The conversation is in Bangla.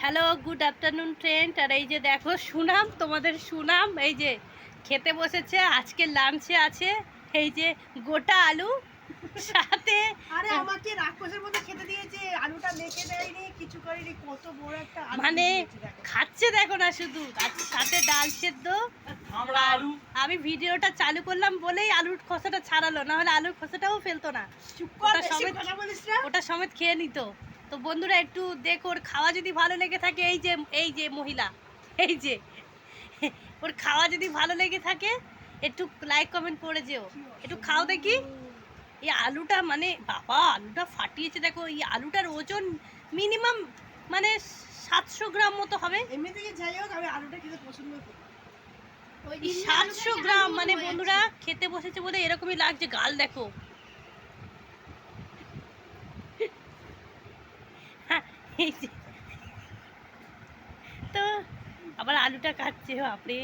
Hello, good afternoon friend. আর এই যে দেখো সুনাম, তোমাদের সুনাম এই যে খেতে বসেছে। আজকে লাঞ্চে আছে এই যে গোটা আলু সাথে আরে আমাকে রাক্ষসের মতো খেতে দিয়েছে, আলুটা মেখে দেয়নি, কিছু করেনি, কত বড় একটা আলু মানে দিয়েছে দেখো। খাচ্ছে দেখো না শুধু, আর সাথে ডাল সেদ্ধ। আর আমি ভিডিওটা চালু করলাম বলেই আলুর খোসাটা ছাড়ালো, না হলে আলুর খোসাটাও ফেলতো না, চুপ কর, ওটা বেশি সমেত কথা বলিস না। ওটা সমেত খেয়ে নিত। তো বন্ধুরা একটু দেখো, ওর খাওয়া যদি ভালো লেগে থাকে, এই যে মহিলা, এই যে ওর খাওয়া যদি ভালো লেগে থাকে একটু লাইক কমেন্ট করে যেও, একটু খাও দেখি। এই আলুটা মানে বাবা, আলুটা ফাটিয়েছে দেখো। এই আলুটার ওজন মিনিমাম মানে 700 গ্রাম মতো হবে। এমনি থেকে যাই হোক, আমি আলুটা খেতে পছন্দ করি। ওই এই ইন্ডিয়ান আলুটা 700 কি গ্রাম আলুর মানে মতো হয়ে বন্ধুরা যাচ্ছে। খেতে বসেছে বলে এরকমই লাগছে, গাল দেখো। হ্যাঁ, এই যে তো আবার আলুটা কাটছে, বাপরে।